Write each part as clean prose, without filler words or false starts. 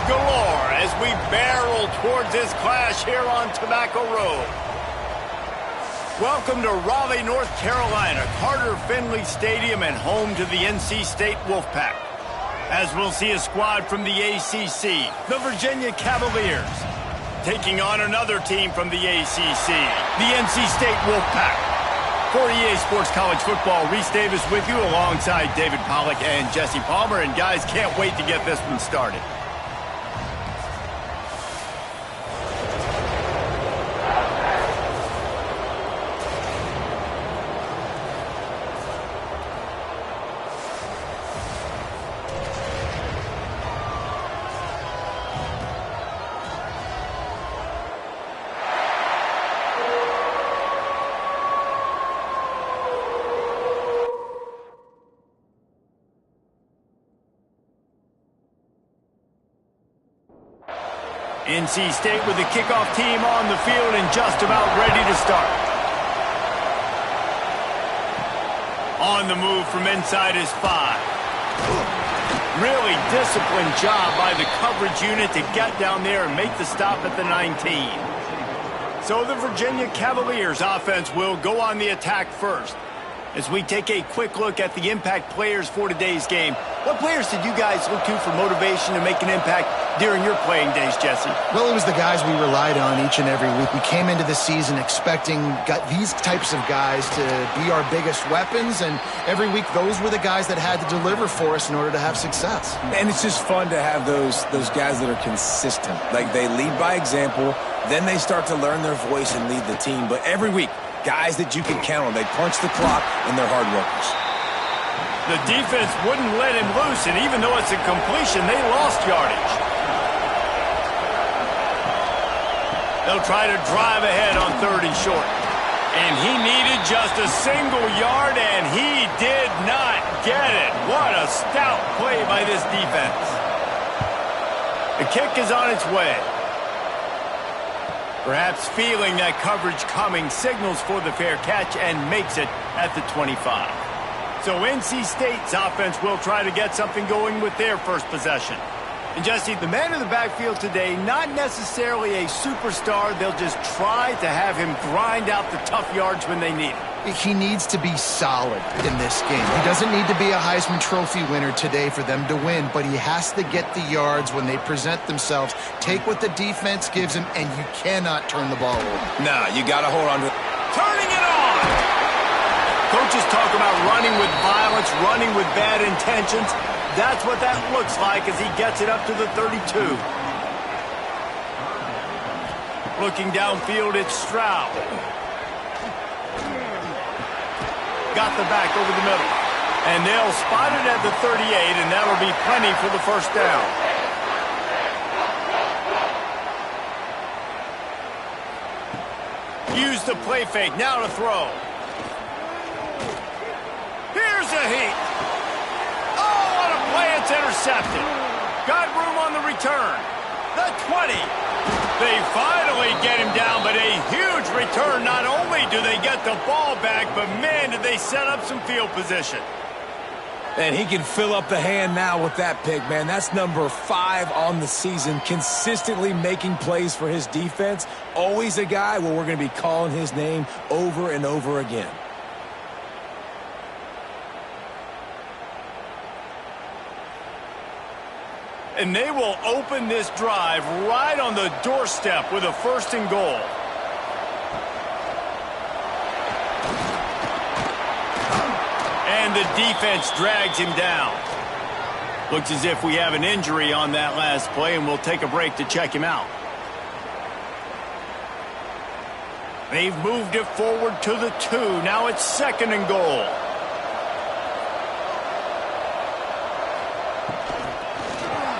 galore as we barrel towards this clash here on Tobacco Road. Welcome to Raleigh, North Carolina, Carter Finley Stadium, and home to the NC State Wolfpack. As we'll see a squad from the ACC, the Virginia Cavaliers, taking on another team from the ACC, the NC State Wolfpack. For EA Sports College Football, Reese Davis with you alongside David Pollack and Jesse Palmer. And guys, can't wait to get this one started. NC State with the kickoff team on the field and just about ready to start. On the move from inside is 5. Really disciplined job by the coverage unit to get down there and make the stop at the 19. So the Virginia Cavaliers offense will go on the attack first. As we take a quick look at the impact players for today's game, what players did you guys look to for motivation to make an impact during your playing days, Jesse? Well, it was the guys we relied on each and every week. We came into the season expecting these types of guys to be our biggest weapons, and every week those were the guys that had to deliver for us in order to have success. And it's just fun to have those guys that are consistent. Like, they lead by example, then they start to learn their voice and lead the team. But every week, guys that you can count on. They punch the clock, and they're hard workers. The defense wouldn't let him loose, and even though it's a completion, they lost yardage. They'll try to drive ahead on 3rd and short. And he needed just a single yard, and he did not get it. What a stout play by this defense. The kick is on its way. Perhaps feeling that coverage coming, signals for the fair catch and makes it at the 25. So NC State's offense will try to get something going with their first possession. And Jesse, the man in the backfield today, not necessarily a superstar. They'll just try to have him grind out the tough yards when they need it. He needs to be solid in this game. He doesn't need to be a Heisman Trophy winner today for them to win, but he has to get the yards when they present themselves. Take what the defense gives him, and you cannot turn the ball over. Nah, you got to hold on to it. Turning it on! Coaches talk about running with violence, running with bad intentions. That's what that looks like as he gets it up to the 32. Looking downfield, it's Stroud. Got the back over the middle. And they'll spot it at the 38, and that'll be plenty for the first down. Use the play fake. Now to throw. Here's a heat. Oh, what a play. It's intercepted. Got room on the return. The 20. They finally get him down, but a huge return. Not only do they get the ball back, but man, did they set up some field position. And he can fill up the hand now with that pick, man. That's number 5 on the season, consistently making plays for his defense. Always a guy where we're going to be calling his name over and over again. And they will open this drive right on the doorstep with a 1st and goal. And the defense drags him down. Looks as if we have an injury on that last play, and we'll take a break to check him out. They've moved it forward to the 2. Now it's 2nd and goal.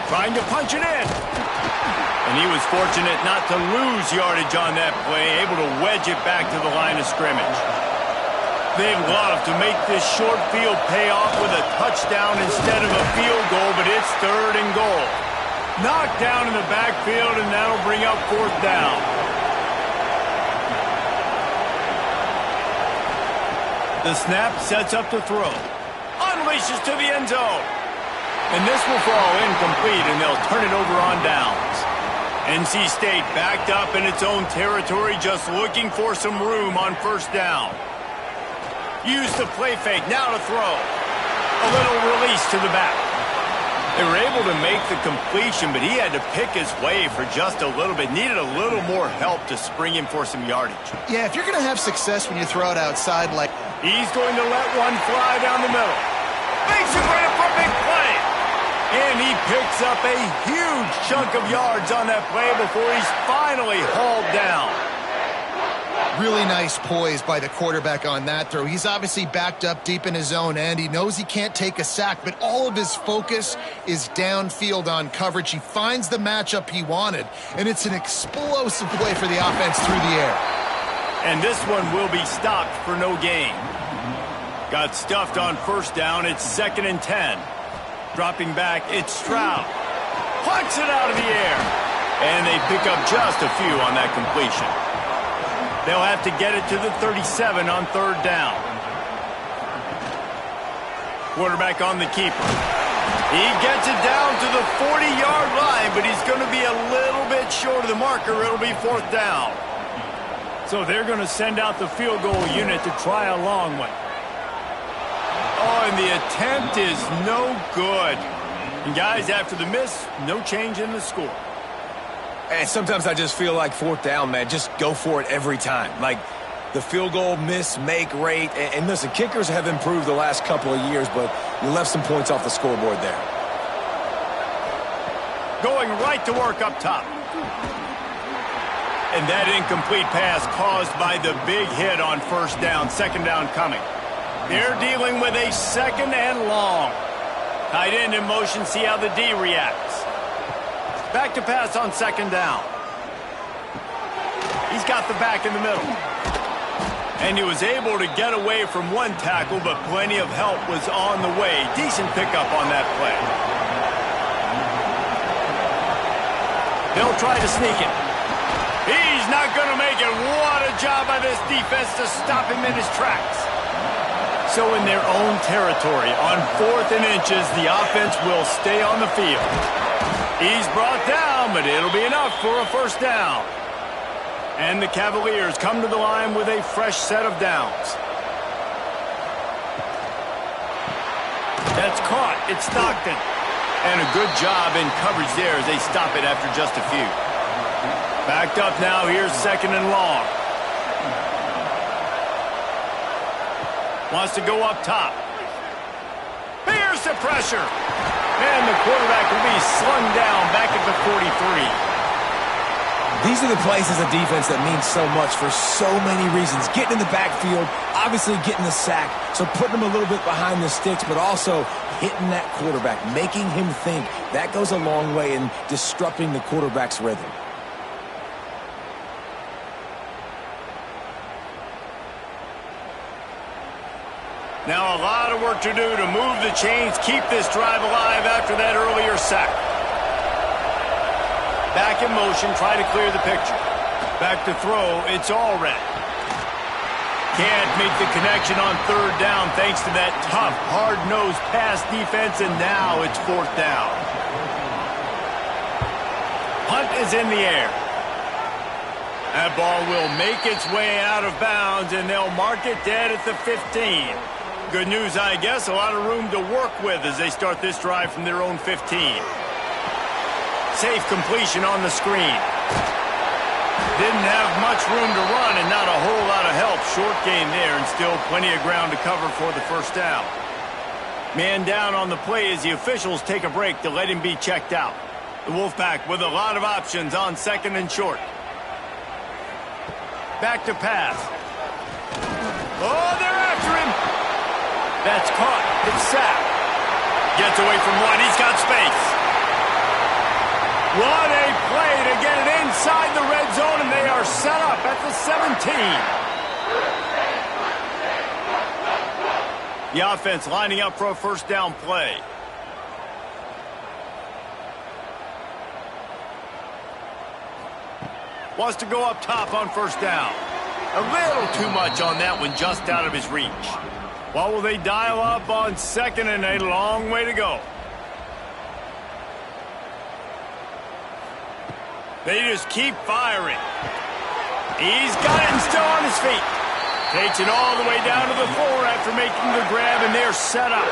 Trying to punch it in. And he was fortunate not to lose yardage on that play, able to wedge it back to the line of scrimmage. They'd love to make this short field pay off with a touchdown instead of a field goal, but it's 3rd and goal. Knocked down in the backfield, and that'll bring up 4th down. The snap sets up to throw. Unleashes to the end zone. And this will fall incomplete, and they'll turn it over on downs. NC State backed up in its own territory, just looking for some room on first down. Use the play fake, now to throw. A little release to the back. They were able to make the completion, but he had to pick his way for just a little bit. Needed a little more help to spring him for some yardage. Yeah, if you're going to have success when you throw it outside like... He's going to let one fly down the middle. Makes it right up for a big play. And he picks up a huge chunk of yards on that play before he's finally hauled down. Really nice poise by the quarterback on that throw. He's obviously backed up deep in his own end. He knows he can't take a sack, but all of his focus is downfield on coverage. He finds the matchup he wanted, and it's an explosive play for the offense through the air. And this one will be stopped for no gain. Got stuffed on first down. It's 2nd and 10. Dropping back, it's Stroud. Punts it out of the air. And they pick up just a few on that completion. They'll have to get it to the 37 on 3rd down. Quarterback on the keeper. He gets it down to the 40-yard line, but he's going to be a little bit short of the marker. It'll be 4th down. So they're going to send out the field goal unit to try a long one. Oh, and the attempt is no good. And guys, after the miss, no change in the score. And sometimes I just feel like 4th down, man, just go for it every time. Like the field goal miss, make rate. And listen, kickers have improved the last couple of years, but you left some points off the scoreboard there. Going right to work up top. And that incomplete pass caused by the big hit on first down. 2nd down coming. They're dealing with a 2nd and long. Tight end in motion, see how the D reacts. Back to pass on 2nd down. He's got the back in the middle. And he was able to get away from one tackle, but plenty of help was on the way. Decent pickup on that play. They'll try to sneak it. He's not going to make it. What a job by this defense to stop him in his tracks. So in their own territory, on 4th and inches, the offense will stay on the field. He's brought down, but it'll be enough for a 1st down. And the Cavaliers come to the line with a fresh set of downs. That's caught. It's Stockton. And a good job in coverage there as they stop it after just a few. Backed up now. Here's 2nd and long. Wants to go up top. Here's the pressure. And the quarterback will be slung down back at the 43. These are the plays as a defense that mean so much for so many reasons. Getting in the backfield, obviously getting the sack, so putting him a little bit behind the sticks, but also hitting that quarterback, making him think. That goes a long way in disrupting the quarterback's rhythm. Now a lot of work to do to move the chains, keep this drive alive after that earlier sack. Back in motion, try to clear the picture. Back to throw, it's Allred. Can't make the connection on 3rd down thanks to that tough, hard-nosed pass defense, and now it's 4th down. Punt is in the air. That ball will make its way out of bounds, and they'll mark it dead at the 15. Good news, I guess, a lot of room to work with as they start this drive from their own 15. Safe completion on the screen. Didn't have much room to run and not a whole lot of help. Short gain there and still plenty of ground to cover for the 1st down. Man down on the play as the officials take a break to let him be checked out. The Wolfpack with a lot of options on 2nd and short. Back to pass. Oh, they're after him. That's caught. It's sacked. Gets away from one. He's got space. What a play to get it inside the red zone, and they are set up at the 17. The offense lining up for a 1st down play. Wants to go up top on 1st down. A little too much on that one, just out of his reach. What will they dial up on 2nd and a long way to go? They just keep firing. He's got it and still on his feet. Takes it all the way down to the floor after making the grab, and they're set up.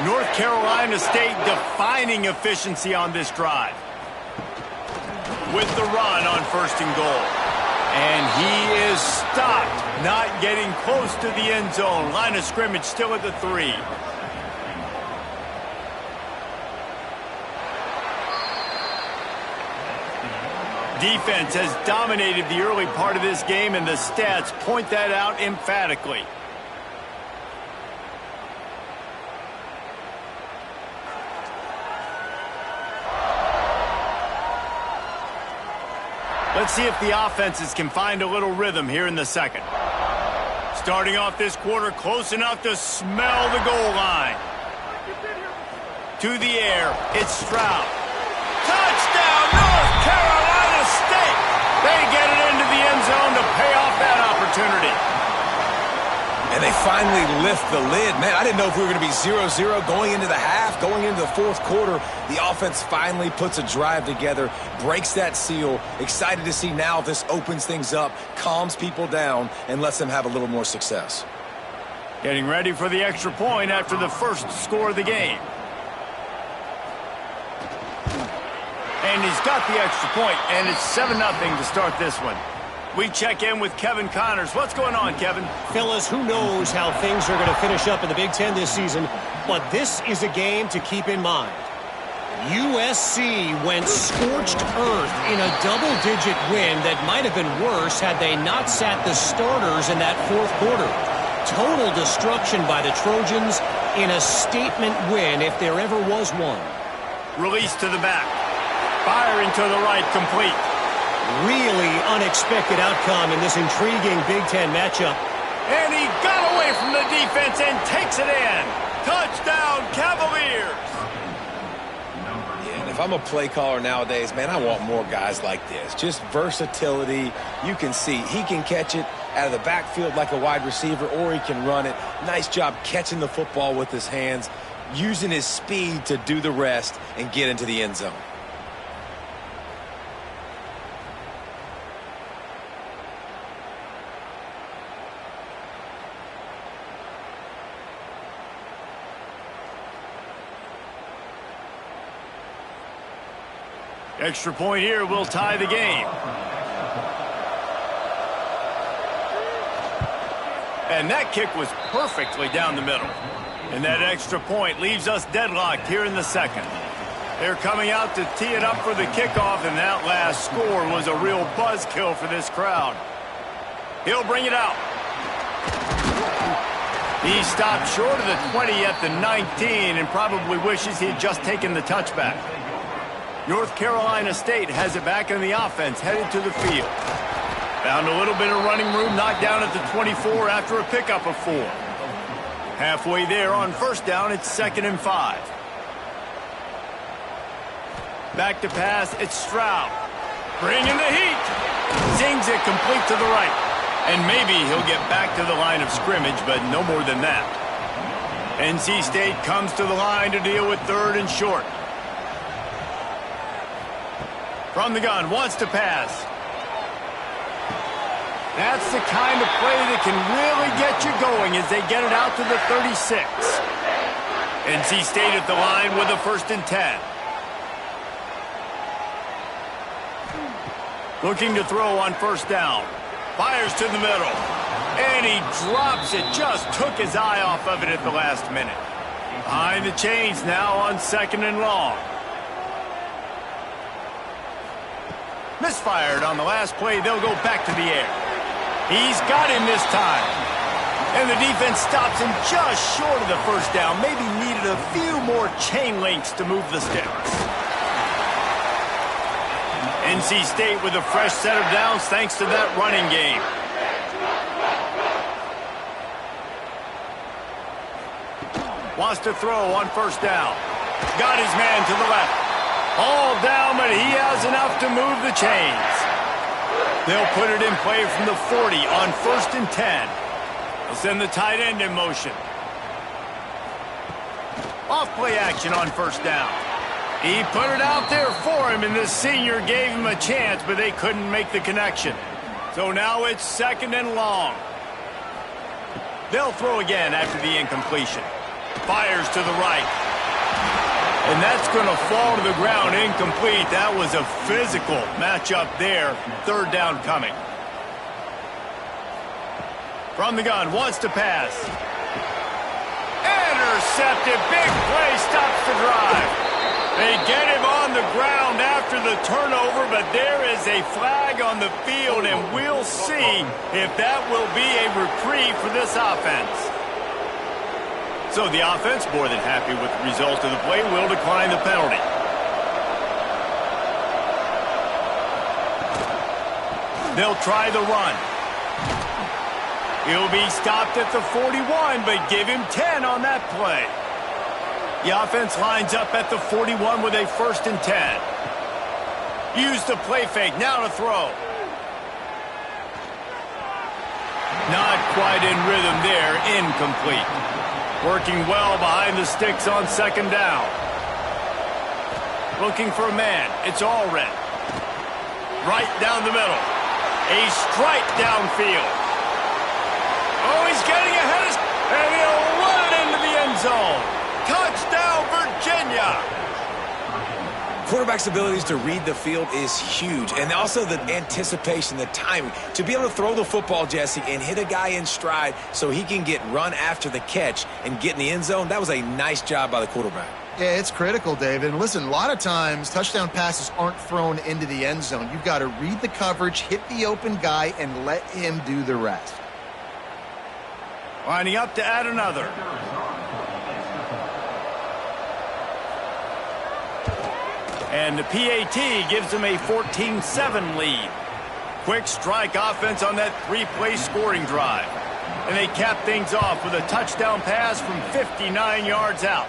North Carolina State defining efficiency on this drive. With the run on 1st and goal. And he is stopped, not getting close to the end zone. Line of scrimmage still at the 3. Defense has dominated the early part of this game, and the stats point that out emphatically. Let's see if the offenses can find a little rhythm here in the second. Starting off this quarter close enough to smell the goal line. To the air, it's Stroud. Touchdown, North Carolina State! They get it into the end zone to pay off that opportunity. And they finally lift the lid. Man, I didn't know if we were going to be 0-0 going into the half, going into the fourth quarter. The offense finally puts a drive together, breaks that seal. Excited to see now if this opens things up, calms people down, and lets them have a little more success. Getting ready for the extra point after the first score of the game. And he's got the extra point, and it's 7-0 to start this one. We check in with Kevin Connors. What's going on, Kevin? Fellas, who knows how things are going to finish up in the Big Ten this season, but this is a game to keep in mind. USC went scorched earth in a double-digit win that might have been worse had they not sat the starters in that fourth quarter. Total destruction by the Trojans in a statement win if there ever was one. Release to the back. Firing to the right, complete. Really unexpected outcome in this intriguing Big Ten matchup. And he got away from the defense and takes it in. Touchdown, Cavaliers! Yeah, and if I'm a play caller nowadays, man, I want more guys like this. Just versatility. You can see he can catch it out of the backfield like a wide receiver, or he can run it. Nice job catching the football with his hands, using his speed to do the rest and get into the end zone. Extra point here will tie the game. And that kick was perfectly down the middle. And that extra point leaves us deadlocked here in the second. They're coming out to tee it up for the kickoff, and that last score was a real buzzkill for this crowd. He'll bring it out. He stopped short of the 20 at the 19 and probably wishes he had just taken the touchback. North Carolina State has it back in the offense, headed to the field. Found a little bit of running room, knocked down at the 24 after a pickup of 4. Halfway there on first down, it's 2nd and 5. Back to pass, it's Stroud. Bringing the heat. Zings it complete to the right. And maybe he'll get back to the line of scrimmage, but no more than that. NC State comes to the line to deal with 3rd and short. From the gun, wants to pass. That's the kind of play that can really get you going as they get it out to the 36. NC State at the line with a 1st and 10. Looking to throw on first down. Fires to the middle. And he drops it. Just took his eye off of it at the last minute. Behind the chains now on 2nd and long. Misfired on the last play. They'll go back to the air. He's got him this time. And the defense stops him just short of the first down. Maybe needed a few more chain links to move the sticks. NC State with a fresh set of downs thanks to that running game. Wants to throw on first down. Got his man to the left. All down, but he has enough to move the chains. They'll put it in play from the 40 on 1st and 10. They'll send the tight end in motion. Off play action on first down. He put it out there for him, and the senior gave him a chance, but they couldn't make the connection. So now it's 2nd and long. They'll throw again after the incompletion. Fires to the right. And that's going to fall to the ground incomplete. That was a physical matchup there. 3rd down coming. From the gun, wants to pass. Intercepted. Big play, stops the drive. They get him on the ground after the turnover, but there is a flag on the field, and we'll see if that will be a reprieve for this offense. So the offense, more than happy with the result of the play, will decline the penalty. They'll try the run. He'll be stopped at the 41, but give him 10 on that play. The offense lines up at the 41 with a 1st and 10. Use the play fake, now to throw. Not quite in rhythm there, incomplete. Working well behind the sticks on 2nd down. Looking for a man. It's Allred. Right down the middle. A strike downfield. Oh, he's getting ahead. And he'll run it into the end zone. Touchdown, Virginia. Quarterback's abilities to read the field is huge, and also the anticipation, the timing. To be able to throw the football, Jesse, and hit a guy in stride so he can get run after the catch and get in the end zone, that was a nice job by the quarterback. Yeah, it's critical, David. And listen, a lot of times touchdown passes aren't thrown into the end zone. You've got to read the coverage, hit the open guy, and let him do the rest. Lining up to add another. And the PAT gives them a 14-7 lead. Quick strike offense on that 3-play scoring drive. And they cap things off with a touchdown pass from 59 yards out.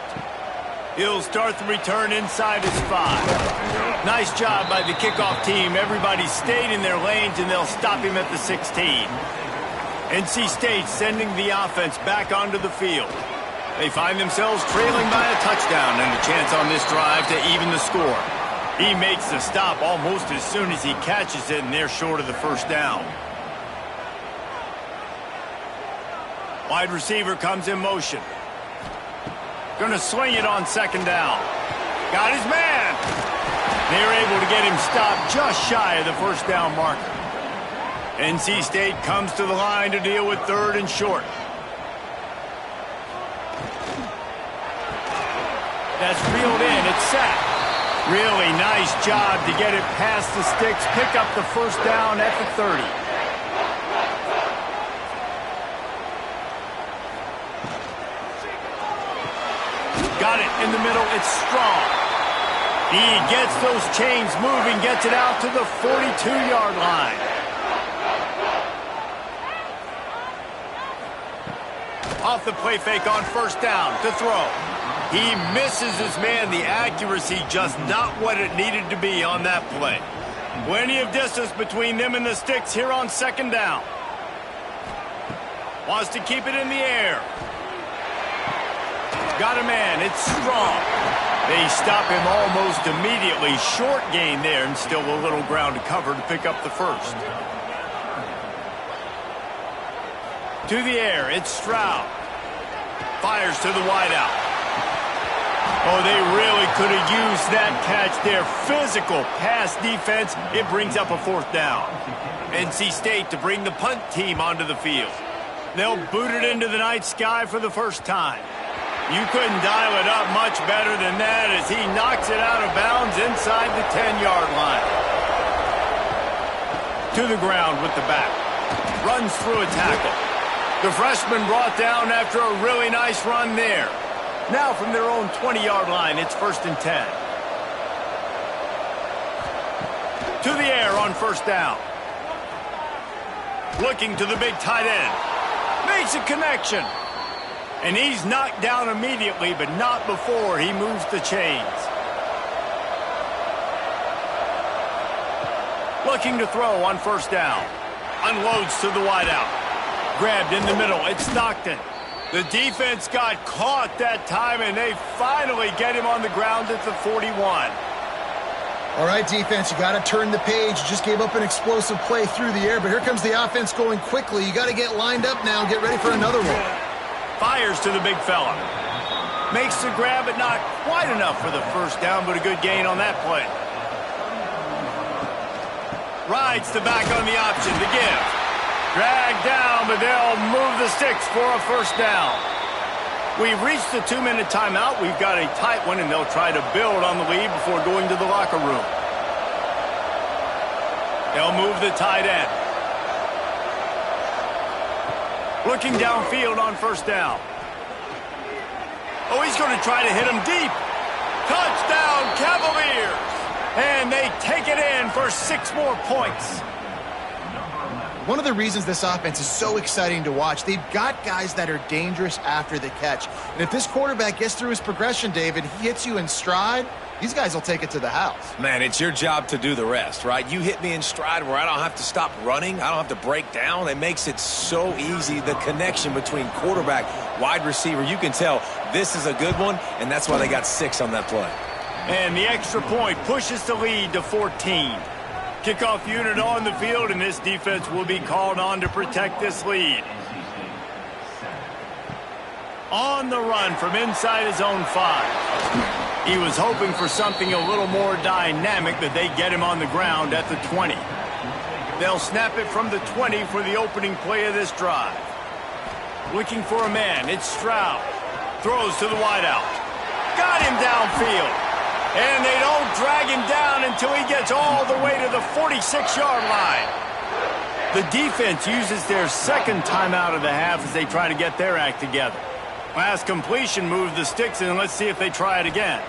He'll start the return inside his 5. Nice job by the kickoff team. Everybody stayed in their lanes, and they'll stop him at the 16. NC State sending the offense back onto the field. They find themselves trailing by a touchdown and a chance on this drive to even the score. He makes the stop almost as soon as he catches it, and they're short of the 1st down. Wide receiver comes in motion. Going to swing it on 2nd down. Got his man. They're able to get him stopped just shy of the 1st down marker. NC State comes to the line to deal with 3rd and short. That's reeled in. It's sacked. Really nice job to get it past the sticks, pick up the 1st down at the 30. Got it in the middle. It's strong. He gets those chains moving, gets it out to the 42-yard line. Off the play fake on 1st down to throw. He misses his man. The accuracy just not what it needed to be on that play. Plenty of distance between them and the sticks here on 2nd down. Wants to keep it in the air. Got a man. It's strong. They stop him almost immediately. Short gain there, and still a little ground to cover to pick up the 1st. To the air. It's Stroud. Fires to the wideout. Oh, they really could have used that catch there. Physical pass defense. It brings up a 4th down. NC State to bring the punt team onto the field. They'll boot it into the night sky for the 1st time. You couldn't dial it up much better than that as he knocks it out of bounds inside the 10-yard line. To the ground with the back. Runs through a tackle. The freshman brought down after a really nice run there. Now from their own 20-yard line, it's 1st and 10. To the air on 1st down. Looking to the big tight end. Makes a connection. And he's knocked down immediately, but not before he moves the chains. Looking to throw on 1st down. Unloads to the wideout. Grabbed in the middle. It's Stockton. The defense got caught that time, and they finally get him on the ground at the 41. All right, defense, you got to turn the page. You just gave up an explosive play through the air, but here comes the offense going quickly. You got to get lined up now and get ready for another one. Fires to the big fella. Makes the grab, but not quite enough for the first down, but a good gain on that play. Rides the back on the option to give. Dragged down, but they'll move the sticks for a first down. We've reached the 2-minute timeout. We've got a tight one, and they'll try to build on the lead before going to the locker room. They'll move the tight end. Looking downfield on first down. Oh, he's going to try to hit him deep. Touchdown, Cavaliers! And they take it in for 6 more points. One of the reasons this offense is so exciting to watch, they've got guys that are dangerous after the catch. And if this quarterback gets through his progression, David, he hits you in stride, these guys will take it to the house. Man, it's your job to do the rest, right? You hit me in stride where I don't have to stop running. I don't have to break down. It makes it so easy, the connection between quarterback, wide receiver. You can tell this is a good one, and that's why they got 6 on that play. And the extra point pushes the lead to 14. Kickoff unit on the field, and this defense will be called on to protect this lead. On the run from inside his own 5. He was hoping for something a little more dynamic, but they get him on the ground at the 20. They'll snap it from the 20 for the opening play of this drive. Looking for a man, it's Stroud. Throws to the wideout. Got him downfield. And they don't drag him down until he gets all the way to the 46-yard line. The defense uses their second timeout of the half as they try to get their act together. Last completion moved the sticks, and let's see if they try it again.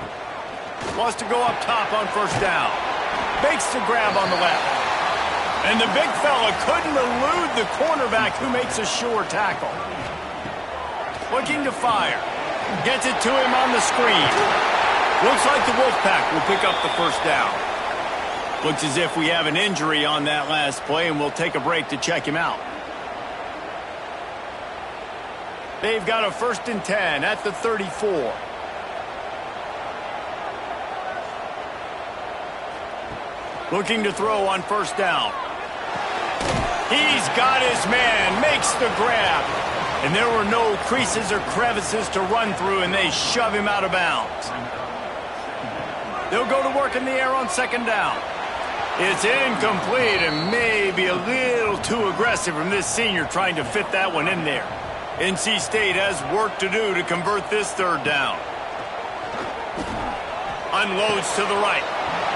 Wants to go up top on first down. Makes the grab on the left. And the big fella couldn't elude the cornerback who makes a sure tackle. Looking to fire. Gets it to him on the screen. Looks like the Wolfpack will pick up the first down. Looks as if we have an injury on that last play, and we'll take a break to check him out. They've got a 1st and 10 at the 34. Looking to throw on first down. He's got his man, makes the grab. And there were no creases or crevices to run through, and they shove him out of bounds. They'll go to work in the air on second down. It's incomplete and maybe a little too aggressive from this senior trying to fit that one in there. NC State has work to do to convert this third down. Unloads to the right.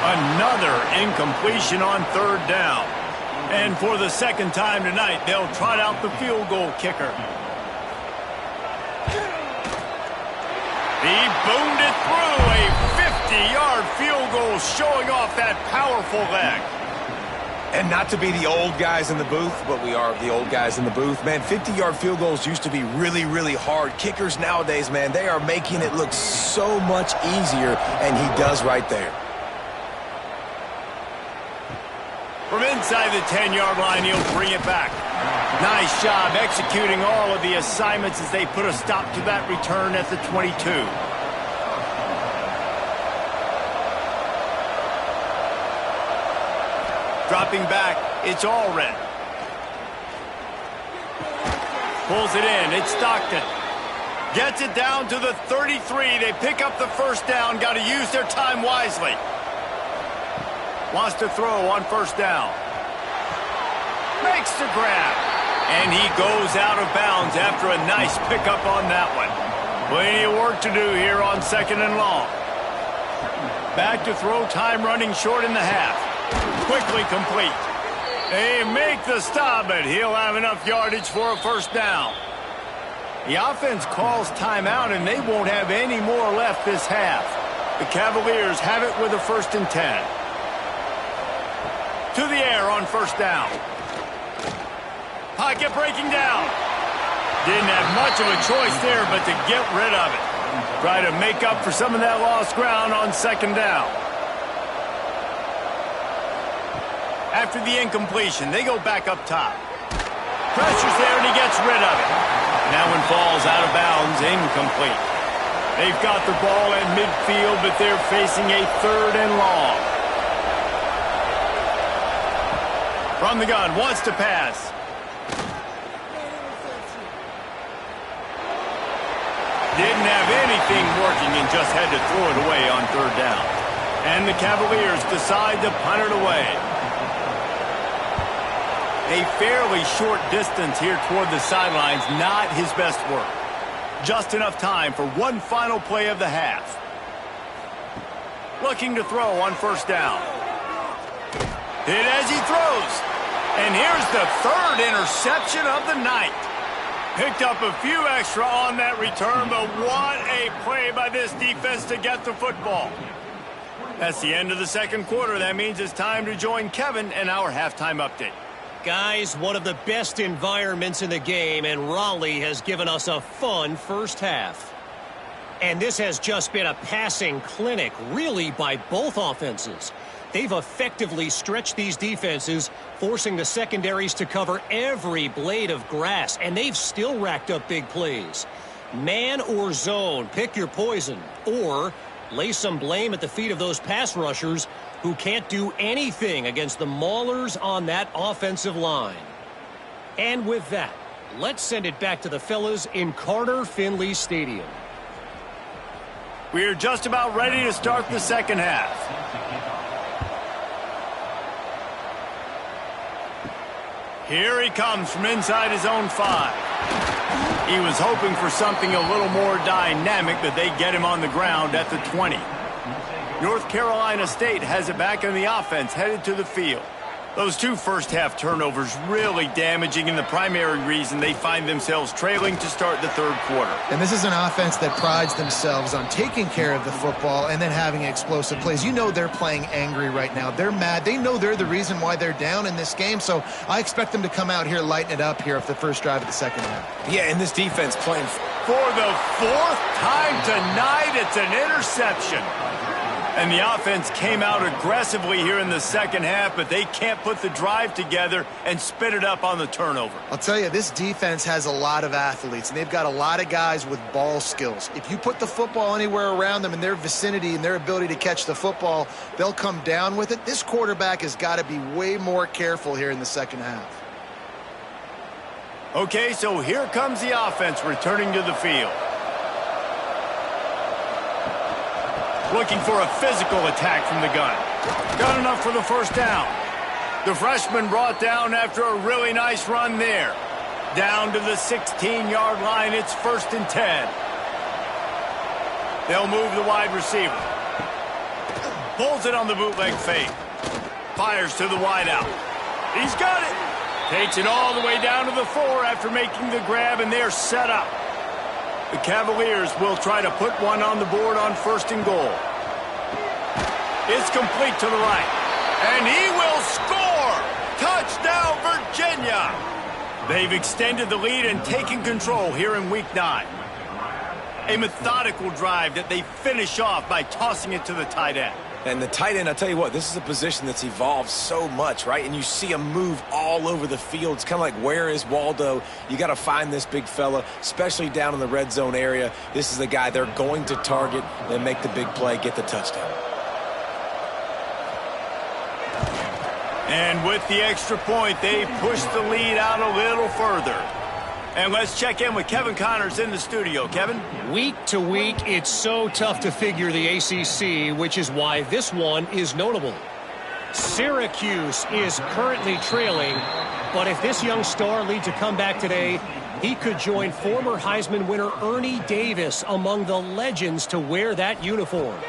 Another incompletion on third down. And for the second time tonight, they'll trot out the field goal kicker. He boomed it through, a 50-yard field goal showing off that powerful leg. And not to be the old guys in the booth, but we are the old guys in the booth. Man, 50-yard field goals used to be really, really hard. Kickers nowadays, man, they are making it look so much easier, and he does right there. From inside the 10-yard line, he'll bring it back. Nice job executing all of the assignments as they put a stop to that return at the 22. Dropping back, it's Allred. Pulls it in, it's Stockton. Gets it down to the 33. They pick up the first down, got to use their time wisely. Wants to throw on first down. Makes the grab. And he goes out of bounds after a nice pickup on that one. Plenty of work to do here on second and long. Back to throw, time running short in the half. Quickly complete. They make the stop, but he'll have enough yardage for a first down. The offense calls timeout, and they won't have any more left this half. The Cavaliers have it with a 1st and 10. To the air on first down. Pocket breaking down. Didn't have much of a choice there but to get rid of it. Try to make up for some of that lost ground on second down. After the incompletion, they go back up top. Pressure's there and he gets rid of it. That one falls out of bounds, incomplete. They've got the ball at midfield, but they're facing a 3rd and long. From the gun, wants to pass. Didn't have anything working and just had to throw it away on 3rd down. And the Cavaliers decide to punt it away. A fairly short distance here toward the sidelines, not his best work. Just enough time for one final play of the half. Looking to throw on 1st down. Hit as he throws. And here's the 3rd interception of the night. Picked up a few extra on that return, but what a play by this defense to get the football. That's the end of the 2nd quarter. That means it's time to join Kevin in our halftime update. Guys, one of the best environments in the game, and Raleigh has given us a fun first half. And this has just been a passing clinic, really, by both offenses. They've effectively stretched these defenses, forcing the secondaries to cover every blade of grass, and they've still racked up big plays. Man or zone, pick your poison, or lay some blame at the feet of those pass rushers who can't do anything against the maulers on that offensive line. And with that, let's send it back to the fellas in Carter Finley Stadium. We're just about ready to start the 2nd half. Here he comes from inside his own 5. He was hoping for something a little more dynamic, but they get him on the ground at the 20. North Carolina State has it back in the offense, headed to the field. Those 2 first-half turnovers really damaging, and the primary reason they find themselves trailing to start the 3rd quarter. And this is an offense that prides themselves on taking care of the football and then having explosive plays. You know they're playing angry right now. They're mad. They know they're the reason why they're down in this game, so I expect them to come out here, lighten it up here of the first drive of the 2nd half. Yeah, and this defense playing. For the 4th time tonight, it's an interception. And the offense came out aggressively here in the 2nd half, but they can't put the drive together and spit it up on the turnover. I'll tell you, this defense has a lot of athletes, and they've got a lot of guys with ball skills. If you put the football anywhere around them in their vicinity and their ability to catch the football, they'll come down with it. This quarterback has got to be way more careful here in the 2nd half. Okay, so here comes the offense returning to the field. Looking for a physical attack from the gun. Got enough for the 1st down. The freshman brought down after a really nice run there. Down to the 16-yard line, it's 1st and 10. They'll move the wide receiver. Pulls it on the bootleg fake. Fires to the wideout. He's got it. Takes it all the way down to the 4 after making the grab, and they're set up. The Cavaliers will try to put one on the board on 1st and goal. It's complete to the right. And he will score! Touchdown, Virginia! They've extended the lead and taken control here in Week 9. A methodical drive that they finish off by tossing it to the tight end. And the tight end, I'll tell you what, this is a position that's evolved so much, right? And you see him move all over the field. It's kind of like, where is Waldo? You got to find this big fella, especially down in the red zone area. This is the guy they're going to target and make the big play, get the touchdown. And with the extra point, they push the lead out a little further. And let's check in with Kevin Connors in the studio. Kevin? Week to week, it's so tough to figure the ACC, which is why this one is notable. Syracuse is currently trailing, but if this young star leads a comeback today, he could join former Heisman winner Ernie Davis among the legends to wear that uniform.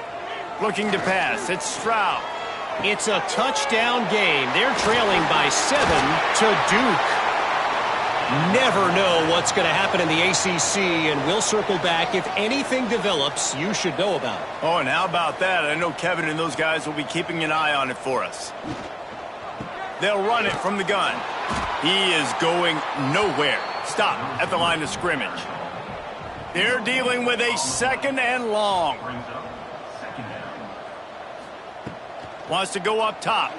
Looking to pass, it's Stroud. It's a touchdown game. They're trailing by 7 to Duke. Never know what's going to happen in the ACC, and we'll circle back if anything develops you should know about. Oh, and how about that? I know Kevin and those guys will be keeping an eye on it for us. They'll run it from the gun. He is going nowhere. Stop at the line of scrimmage. They're dealing with a 2nd and long. Wants to go up top.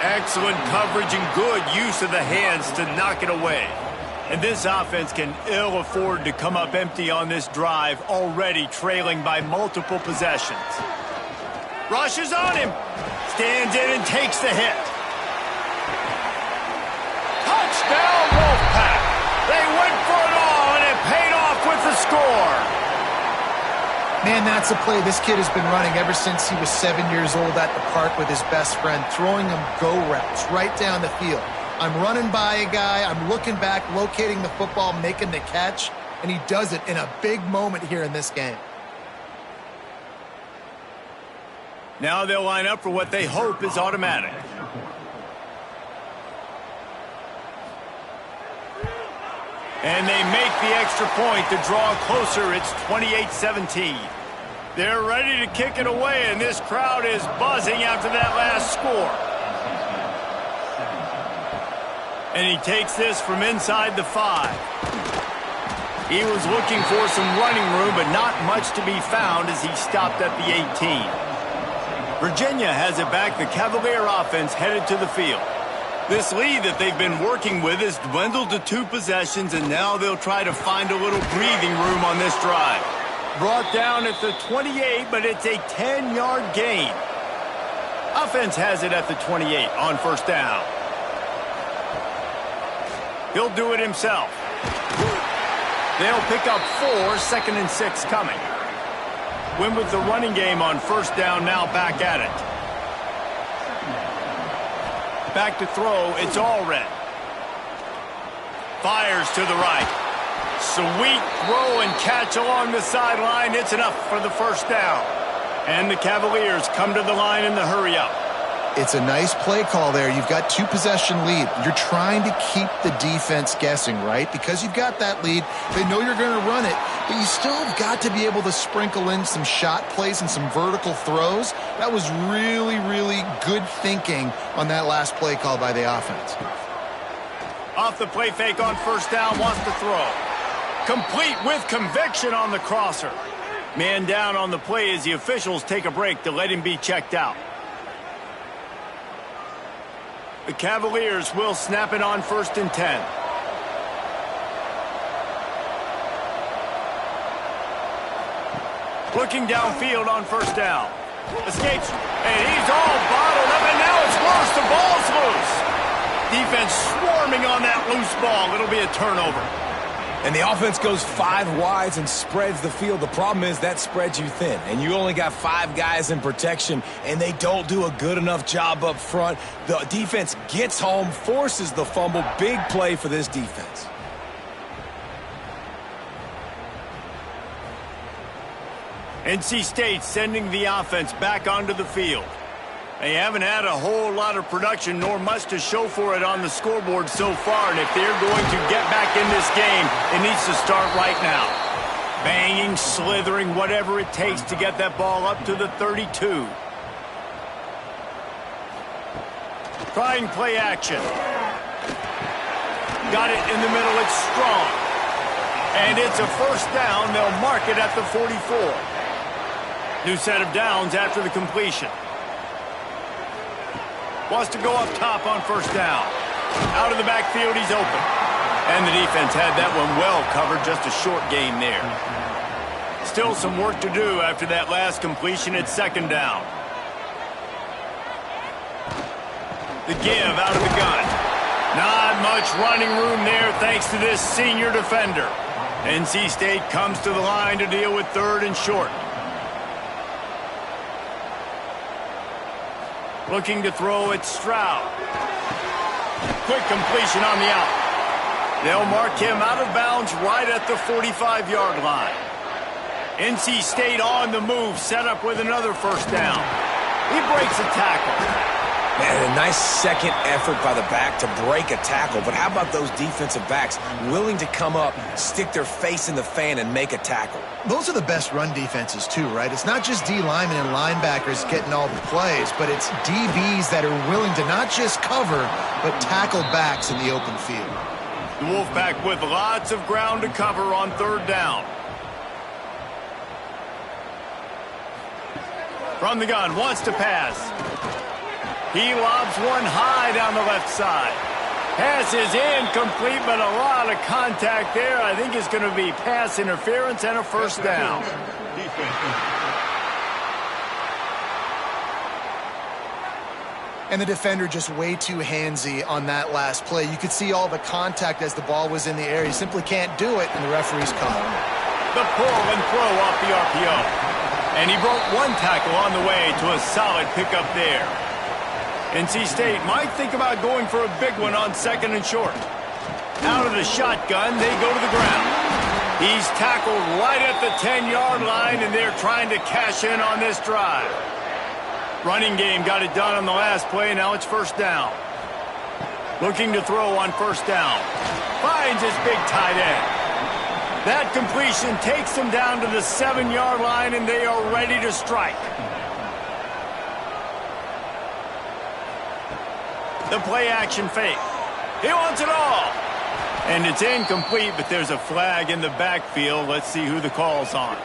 Excellent coverage and good use of the hands to knock it away. And this offense can ill afford to come up empty on this drive, already trailing by multiple possessions. Rushes on him. Stands in and takes the hit. Touchdown, Wolfpack. They went for it all, and it paid off with the score. Man, that's a play this kid has been running ever since he was 7 years old at the park with his best friend, throwing him go routes right down the field. I'm running by a guy, I'm looking back, locating the football, making the catch, and he does it in a big moment here in this game. Now they'll line up for what they hope is automatic. And they make the extra point to draw closer. It's 28-17. They're ready to kick it away, and this crowd is buzzing after that last score. And he takes this from inside the 5. He was looking for some running room, but not much to be found as he stopped at the 18. Virginia has it back. The Cavalier offense headed to the field. This lead that they've been working with has dwindled to 2 possessions, and now they'll try to find a little breathing room on this drive. Brought down at the 28, but it's a 10-yard gain. Offense has it at the 28 on first down. He'll do it himself. They'll pick up 4, 2nd and 6 coming. Win with the running game on first down, now back at it. Back to throw, it's Allred. Fires to the right. Sweet throw and catch along the sideline. It's enough for the first down. And the Cavaliers come to the line in the hurry-up. It's a nice play call there. You've got 2-possession lead. You're trying to keep the defense guessing, right? Because you've got that lead. They know you're going to run it, but you still have got to be able to sprinkle in some shot plays and some vertical throws. That was really, really good thinking on that last play call by the offense. Off the play fake on first down, wants to throw. Complete with conviction on the crosser. Man down on the play as the officials take a break to let him be checked out. The Cavaliers will snap it on first and 10. Looking downfield on first down. Escapes, and he's all bottled up, and now it's worse. The ball's loose. Defense swarming on that loose ball. It'll be a turnover. And the offense goes 5 wides and spreads the field. The problem is that spreads you thin, and you only got 5 guys in protection, and they don't do a good enough job up front. The defense gets home, forces the fumble. Big play for this defense. NC State sending the offense back onto the field. They haven't had a whole lot of production, nor much to show for it on the scoreboard so far, and if they're going to get back in this game, it needs to start right now. Banging, slithering, whatever it takes to get that ball up to the 32. Trying play action. Got it in the middle, it's strong. And it's a first down, they'll mark it at the 44. New set of downs after the completion. Wants to go up top on first down. Out of the backfield, he's open. And the defense had that one well covered, just a short gain there. Still some work to do after that last completion at second down. The give out of the gun. Not much running room there thanks to this senior defender. NC State comes to the line to deal with third and short. Looking to throw at Stroud. Quick completion on the out. They'll mark him out of bounds right at the 45-yard line. NC State on the move, set up with another first down. He breaks a tackle. Man, a nice second effort by the back to break a tackle. But how about those defensive backs willing to come up, stick their face in the fan, and make a tackle? Those are the best run defenses, too, right? It's not just D linemen and linebackers getting all the plays, but it's DBs that are willing to not just cover, but tackle backs in the open field. The Wolfpack with lots of ground to cover on third down. From the gun, wants to pass. He lobs one high down the left side. Pass is incomplete, but a lot of contact there. I think it's going to be pass interference and a first down. And the defender just way too handsy on that last play. You could see all the contact as the ball was in the air. He simply can't do it, and the referee's caught him. The pull and throw off the RPO. And he broke one tackle on the way to a solid pickup there. NC State might think about going for a big one on second and short. Out of the shotgun, they go to the ground. He's tackled right at the 10-yard line, and they're trying to cash in on this drive. Running game got it done on the last play. Now it's first down. Looking to throw on first down. Finds his big tight end. That completion takes them down to the 7-yard line, and they are ready to strike. The play action fake. He wants it all. And it's incomplete, but there's a flag in the backfield. Let's see who the call's on.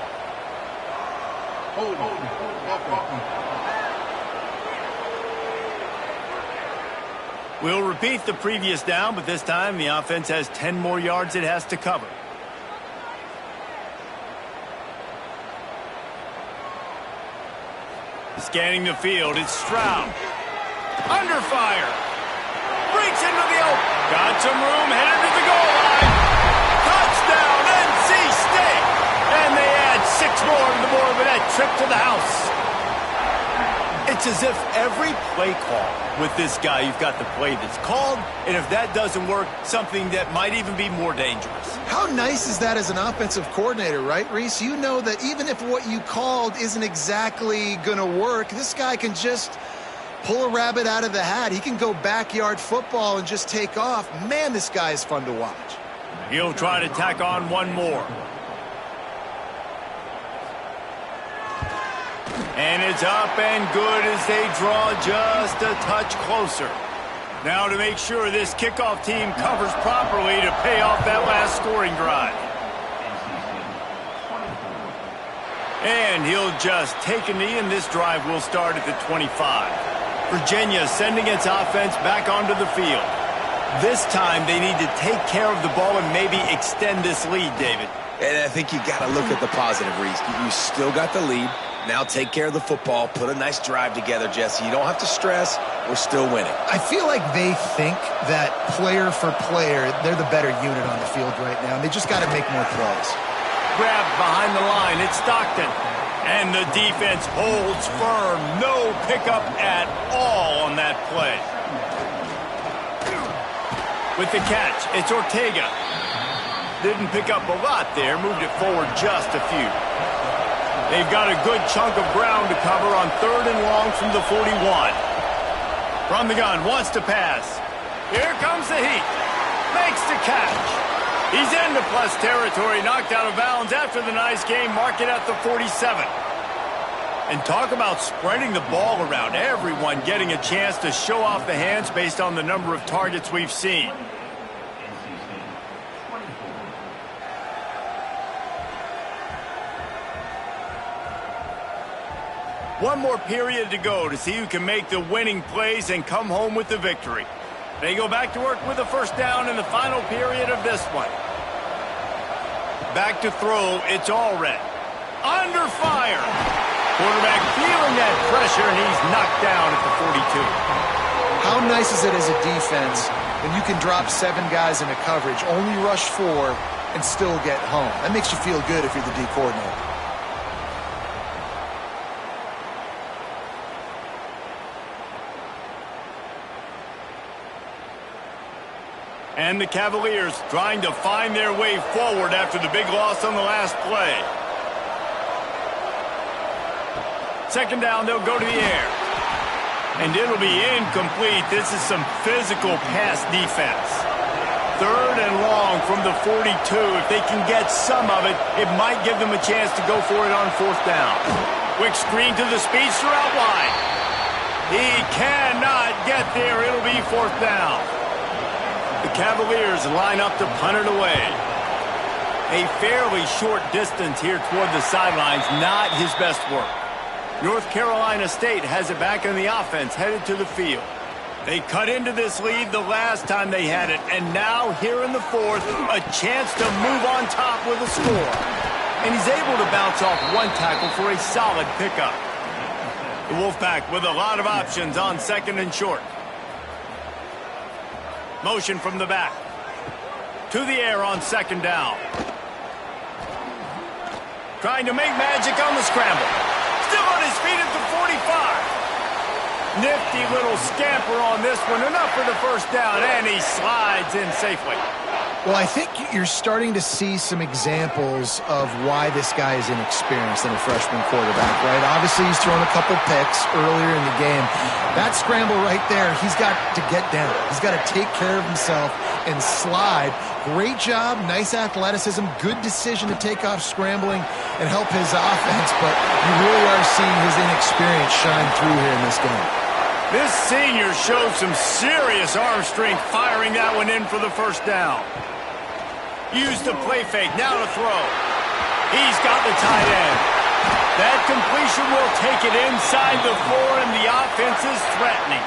We'll repeat the previous down, but this time the offense has 10 more yards it has to cover. Scanning the field, it's Stroud. Under fire. Breaks into the open. Got some room, headed to the goal line. Touchdown, NC State. And they add 6 more to the board with that trip to the house. It's as if every play call with this guy, you've got the play that's called, and if that doesn't work, something that might even be more dangerous. How nice is that as an offensive coordinator, right, Reese? You know that even if what you called isn't exactly going to work, this guy can just pull a rabbit out of the hat. He can go backyard football and just take off. Man, this guy is fun to watch. He'll try to tack on one more. And it's up and good as they draw just a touch closer. Now to make sure this kickoff team covers properly to pay off that last scoring drive. And he'll just take a knee, and this drive will start at the 25. Virginia sending its offense back onto the field. This time they need to take care of the ball and maybe extend this lead, David. And I think you got to look at the positive, Reese. You still got the lead. Now take care of the football. Put a nice drive together, Jesse. You don't have to stress. We're still winning. I feel like they think that player for player, they're the better unit on the field right now, and they just got to make more plays. Grabbed behind the line. It's Stockton. And the defense holds firm. No pickup at all on that play. With the catch, it's Ortega. Didn't pick up a lot there. Moved it forward just a few. They've got a good chunk of ground to cover on 3rd and long from the 41. From the gun, wants to pass. Here comes the heat. Makes the catch. He's into plus territory, knocked out of bounds after the nice game. Mark it at the 47. And talk about spreading the ball around. Everyone getting a chance to show off the hands based on the number of targets we've seen. One more period to go to see who can make the winning plays and come home with the victory. They go back to work with a first down in the final period of this one. Back to throw, it's Allred. Under fire. Quarterback feeling that pressure, and he's knocked down at the 42. How nice is it as a defense when you can drop 7 guys into coverage, only rush 4, and still get home? That makes you feel good if you're the D coordinator. And the Cavaliers trying to find their way forward after the big loss on the last play. Second down, they'll go to the air. And it'll be incomplete. This is some physical pass defense. 3rd and long from the 42. If they can get some of it, it might give them a chance to go for it on 4th down. Quick screen to the speedster out wide. He cannot get there. It'll be 4th down. The Cavaliers line up to punt it away. A fairly short distance here toward the sidelines, not his best work. North Carolina State has it back in the offense, headed to the field. They cut into this lead the last time they had it, and now here in the fourth, a chance to move on top with a score. And he's able to bounce off one tackle for a solid pickup. The Wolfpack with a lot of options on second and short. Motion from the back. To the air on second down. Trying to make magic on the scramble. Still on his feet at the 45. Nifty little scamper on this one. Enough for the first down, and he slides in safely. Well, I think you're starting to see some examples of why this guy is inexperienced in a freshman quarterback, right? Obviously, he's thrown a couple picks earlier in the game. That scramble right there, he's got to get down. He's got to take care of himself and slide. Great job, nice athleticism, good decision to take off scrambling and help his offense, but you really are seeing his inexperience shine through here in this game. This senior showed some serious arm strength firing that one in for the first down. Use the play fake, now to throw. He's got the tight end. That completion will take it inside the 4, and the offense is threatening.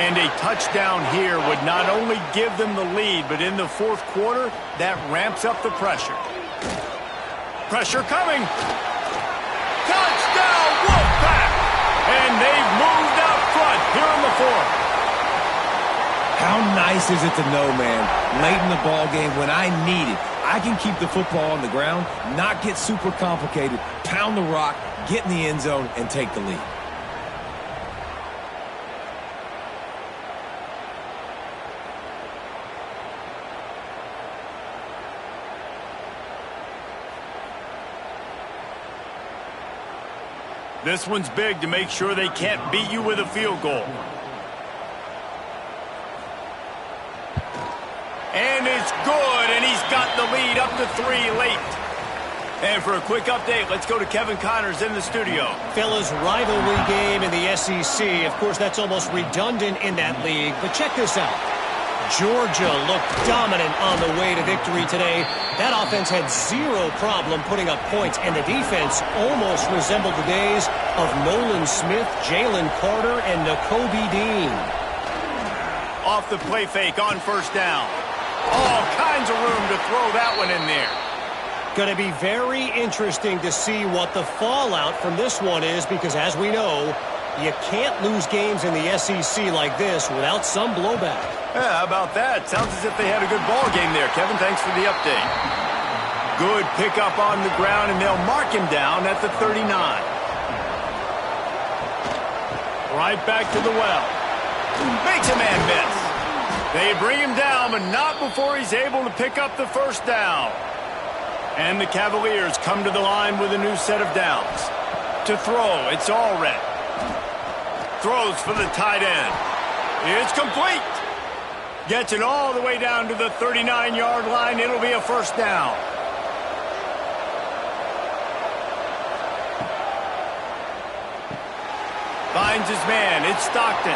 And a touchdown here would not only give them the lead, but in the fourth quarter, that ramps up the pressure. Pressure coming. Touchdown, Wolfpack! And they've moved out front here in the fourth. How nice is it to know, man, late in the ball game when I need it, I can keep the football on the ground, not get super complicated, pound the rock, get in the end zone, and take the lead. This one's big to make sure they can't beat you with a field goal. And it's good, and he's got the lead up to 3 late. And for a quick update, let's go to Kevin Connors in the studio. Fellas, rivalry game in the SEC. Of course, that's almost redundant in that league, but check this out. Georgia looked dominant on the way to victory today. That offense had zero problem putting up points, and the defense almost resembled the days of Nolan Smith, Jalen Carter, and Nakobe Dean. Off the play fake on first down. All kinds of room to throw that one in there. Going to be very interesting to see what the fallout from this one is, because as we know, you can't lose games in the SEC like this without some blowback. Yeah, how about that? Sounds as if they had a good ball game there, Kevin. Thanks for the update. Good pickup on the ground, and they'll mark him down at the 39. Right back to the well. Makes a man miss. They bring him down, but not before he's able to pick up the first down. And the Cavaliers come to the line with a new set of downs. To throw, it's Allred. Throws for the tight end. It's complete. Gets it all the way down to the 39-yard line. It'll be a first down. Finds his man. It's Stockton.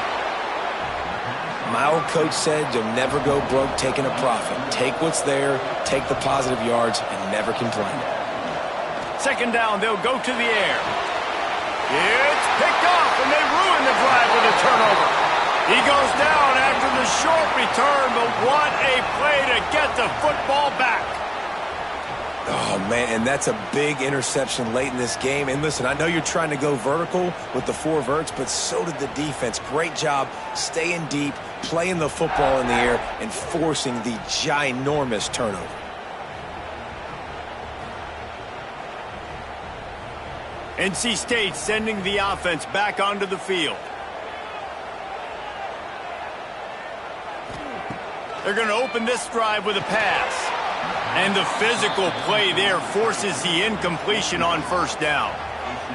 My old coach said you'll never go broke taking a profit. Take what's there, take the positive yards, and never complain. Second down, they'll go to the air. It's picked off, and they ruin the drive with a turnover. He goes down after the short return, but what a play to get the football back. Oh, man, and that's a big interception late in this game. And listen, I know you're trying to go vertical with the 4 verts, but so did the defense. Great job staying deep, playing the football in the air, and forcing the ginormous turnover. NC State sending the offense back onto the field. They're going to open this drive with a pass. And the physical play there forces the incompletion on first down.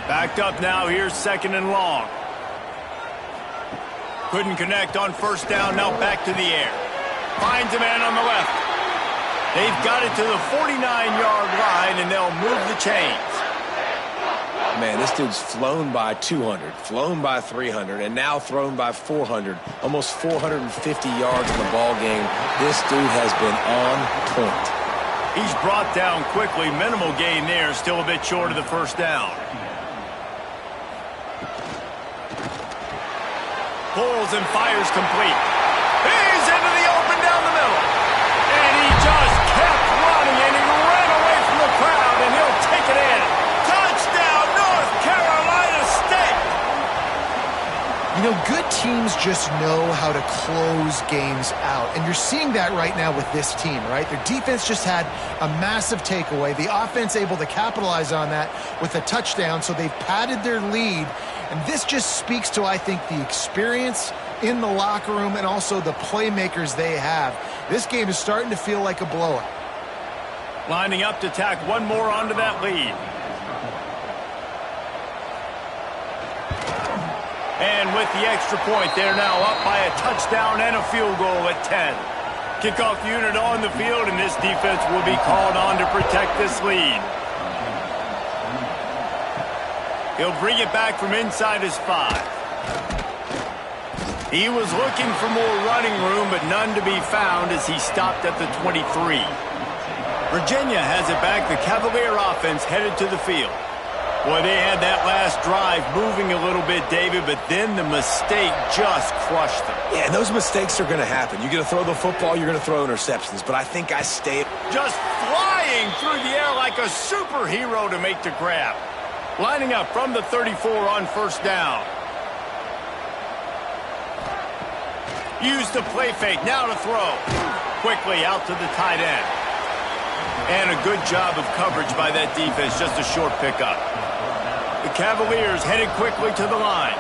Backed up now, here's second and long. Couldn't connect on first down, now back to the air. Finds a man on the left. They've got it to the 49-yard line, and they'll move the chains. Man, this dude's flown by 200, flown by 300, and now thrown by 400. Almost 450 yards in the ball game. This dude has been on point. He's brought down quickly. Minimal gain there. Still a bit short of the first down. Pulls and fires complete. He's into the open down the middle. And he just kept running, and he ran away from the crowd, and he'll take it in. Touchdown, North Carolina State! You know, good teams just know how to close games out. And you're seeing that right now with this team, right? Their defense just had a massive takeaway. The offense able to capitalize on that with a touchdown, so they've padded their lead. And this just speaks to, I think, the experience in the locker room and also the playmakers they have. This game is starting to feel like a blowout. Lining up to tack one more onto that lead. And with the extra point, they're now up by a touchdown and a field goal at 10. Kickoff unit on the field, and this defense will be called on to protect this lead. He'll bring it back from inside his 5. He was looking for more running room, but none to be found as he stopped at the 23. Virginia has it back. The Cavalier offense headed to the field. Boy, they had that last drive moving a little bit, David, but then the mistake just crushed them. Yeah, and those mistakes are going to happen. You're going to throw the football, you're going to throw interceptions, but I think I stay. Just flying through the air like a superhero to make the grab. Lining up from the 34 on first down. Use the play fake, now to throw. Quickly out to the tight end. And a good job of coverage by that defense, just a short pickup. The Cavaliers headed quickly to the line.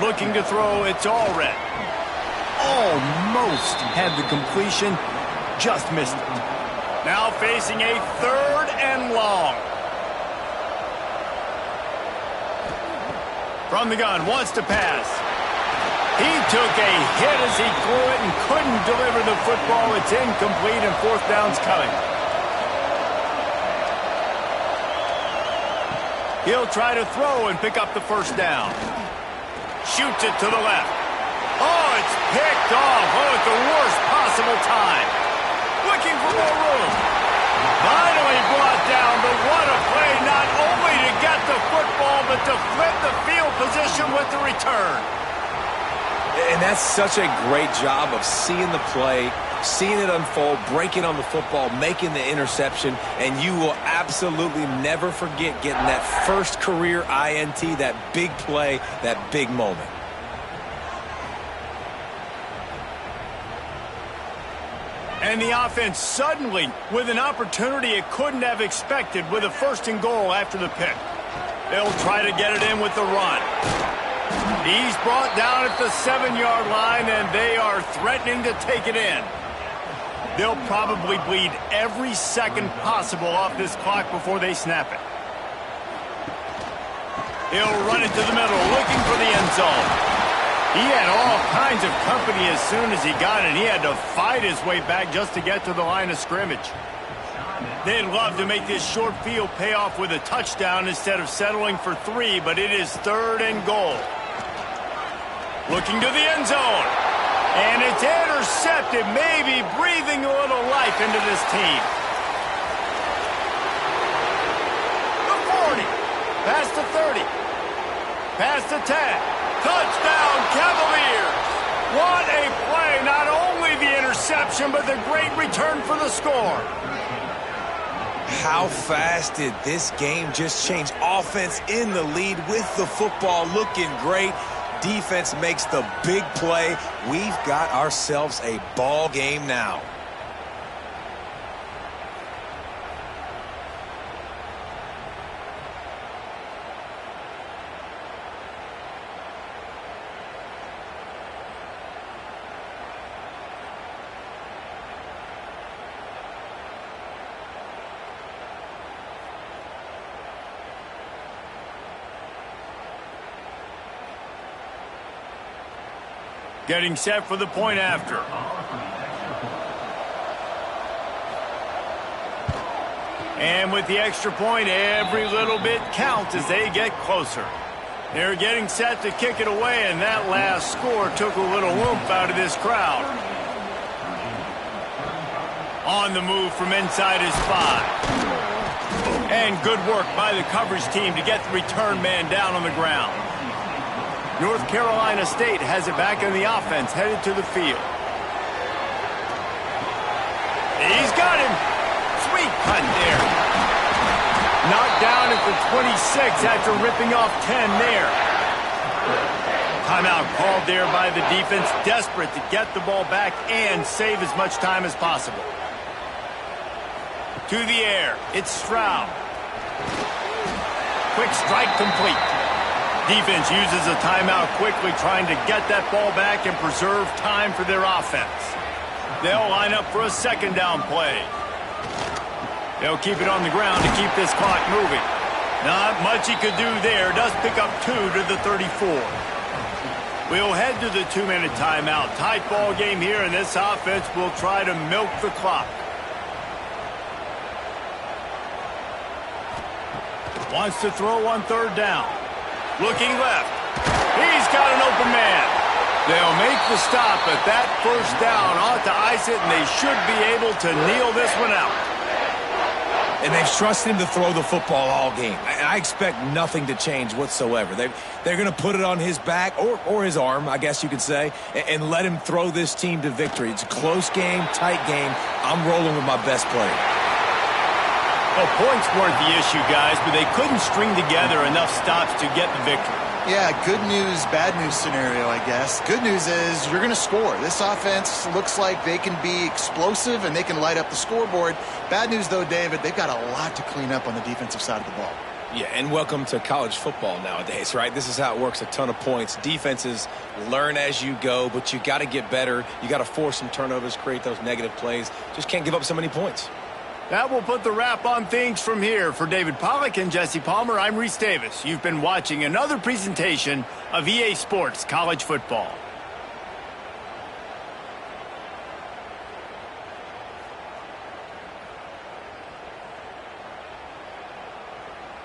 Looking to throw, it's Allred. Almost had the completion, just missed it. Now facing a 3rd and long. From the gun, wants to pass. He took a hit as he threw it and couldn't deliver the football. It's incomplete and 4th down's coming. He'll try to throw and pick up the first down. Shoots it to the left. Oh, it's picked off. Oh, at the worst possible time. Looking for more room. Finally brought down, but what a play, not only to get the football, but to flip the field position with the return. And that's such a great job of seeing the play, seeing it unfold, breaking on the football, making the interception, and you will absolutely never forget getting that first career INT, that big play, that big moment. And the offense suddenly with an opportunity it couldn't have expected with a 1st and goal after the pick. They'll try to get it in with the run. He's brought down at the 7-yard line, and they are threatening to take it in. They'll probably bleed every second possible off this clock before they snap it. He'll run it to the middle, looking for the end zone. He had all kinds of company as soon as he got it. He had to fight his way back just to get to the line of scrimmage. They'd love to make this short field pay off with a touchdown instead of settling for 3, but it is 3rd and goal. Looking to the end zone. And it's intercepted, maybe breathing a little life into this team. The 40. Past the 30. Past the 10. Touchdown, Cavaliers. What a play. Not only the interception, but the great return for the score. How fast did this game just change? Offense in the lead with the football, looking great. Defense makes the big play. We've got ourselves a ball game now. Getting set for the point after. And with the extra point, every little bit counts as they get closer. They're getting set to kick it away, and that last score took a little oomph out of this crowd. On the move from inside his 5. And good work by the coverage team to get the return man down on the ground. North Carolina State has it back in the offense, headed to the field. He's got him. Sweet punt there. Knocked down at the 26 after ripping off 10 there. Timeout called there by the defense, desperate to get the ball back and save as much time as possible. To the air, it's Stroud. Quick strike complete. Defense uses a timeout quickly, trying to get that ball back and preserve time for their offense. They'll line up for a second down play. They'll keep it on the ground to keep this clock moving. Not much he could do there. Does pick up 2 to the 34. We'll head to the 2-minute timeout. Tight ball game here, and this offense will try to milk the clock. Wants to throw on third down. Looking left. He's got an open man. They'll make the stop, but that first down ought to ice it, and they should be able to kneel this one out. And they've trusted him to throw the football all game. I expect nothing to change whatsoever. They're going to put it on his back, or his arm, I guess you could say, and let him throw this team to victory. It's a close game, tight game. I'm rolling with my best player. Well, points weren't the issue, guys, but they couldn't string together enough stops to get the victory. Yeah, good news, bad news scenario, I guess. Good news is you're going to score. This offense looks like they can be explosive and they can light up the scoreboard. Bad news, though, David, they've got a lot to clean up on the defensive side of the ball. Yeah, and welcome to college football nowadays, right? This is how it works, a ton of points. Defenses learn as you go, but you got to get better. You got to force some turnovers, create those negative plays. Just can't give up so many points. That will put the wrap on things from here. For David Pollack and Jesse Palmer, I'm Reese Davis. You've been watching another presentation of EA Sports College Football.